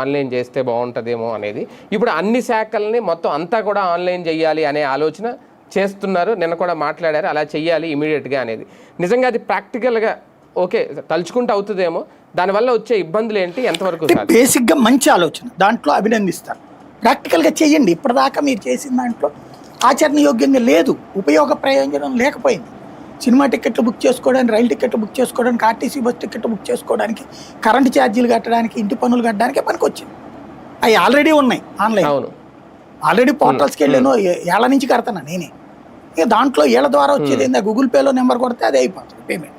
Online చేస్తే బాగుంటుందేమో అనేది. ఇప్పుడు అన్ని శాఖల్ని మొత్తం అంతా కూడా ఆన్లైన్ చేయాలి అనే ఆలోచన చేస్తున్నారు. నిన్న కూడా మాట్లాడారు అలా చెయ్యాలి ఇమీడియట్గా అనేది. నిజంగా అది ప్రాక్టికల్గా ఓకే తలుచుకుంటూ అవుతుందేమో, దానివల్ల వచ్చే ఇబ్బందులు ఏంటి, ఎంతవరకు? బేసిక్గా మంచి ఆలోచన, దాంట్లో అభినందిస్తారు. ప్రాక్టికల్గా చెయ్యండి. ఇప్పటిదాకా మీరు చేసిన దాంట్లో ఆచరణయోగ్యంగా లేదు, ఉపయోగ ప్రయోజనం లేకపోయింది. సినిమా టికెట్లు బుక్ చేసుకోవడానికి, రైలు టికెట్లు బుక్ చేసుకోవడానికి, ఆర్టీసీ బస్ టికెట్లు బుక్ చేసుకోవడానికి, కరెంటు ఛార్జీలు కట్టడానికి, ఇంటి పన్నులు కట్టడానికే పనికొచ్చింది. అవి ఆల్రెడీ ఉన్నాయి ఆన్లైన్. ఆల్రెడీ పోర్టల్స్కి వెళ్ళాను, ఏళ్ళ నుంచి కడతాను నేనే. ఇక దాంట్లో ఏళ్ళ ద్వారా వచ్చేది ఏందా, గూగుల్ పేలో నెంబర్ కొడితే అదే అయిపోతుంది పేమెంట్.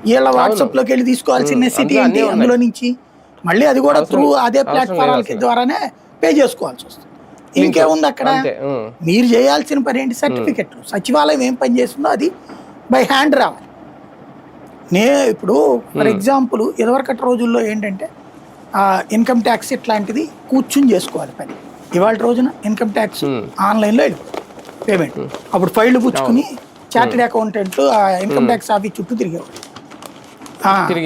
వీళ్ళ వాట్సాప్లోకి వెళ్ళి తీసుకోవాల్సిన నెసిటీ ఏంటి, అందులో నుంచి మళ్ళీ అది కూడా త్రూ అదే ప్లాట్ఫారాలకి ద్వారానే పే చేసుకోవాల్సి వస్తుంది. ఇంకేముంది అక్కడ? మీరు చేయాల్సిన పని ఏంటి, సర్టిఫికెట్లు. సచివాలయం ఏం పని చేస్తుందో అది బై హ్యాండ్ రావాలి. ఇప్పుడు ఫర్ ఎగ్జాంపుల్ ఇదివరకటి రోజుల్లో ఏంటంటే ఇన్కమ్ ట్యాక్స్ ఇట్లాంటిది కూర్చుని చేసుకోవాలి పని. ఇవాళ రోజున ఇన్కమ్ ట్యాక్స్ ఆన్లైన్లో వెళ్ళిపోతుంది పేమెంట్. అప్పుడు ఫైళ్ళు పుచ్చుకుని చార్టెడ్ అకౌంటెంట్లు ఆ ఇన్కమ్ ట్యాక్స్ ఆఫీస్ చుట్టూ తిరిగేవాళ్ళు.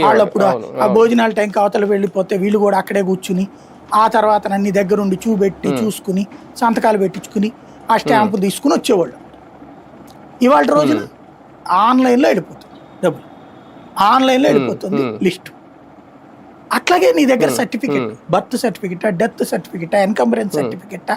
వాళ్ళు అప్పుడు ఆ భోజనాల టైంకి అవతల వెళ్ళిపోతే వీళ్ళు కూడా అక్కడే కూర్చుని ఆ తర్వాత అన్ని దగ్గరుండి చూపెట్టి చూసుకుని సంతకాలు పెట్టించుకుని ఆ స్టాంపు తీసుకుని వచ్చేవాళ్ళు. ఇవాళ రోజున ఆన్లైన్లో వెళ్ళిపోతుంది డబ్బులు, ఆన్లైన్లో వెళ్ళిపోతుంది లిస్టు. అట్లాగే నీ దగ్గర certificate, birth certificate, death certificate, encumbrance certificate,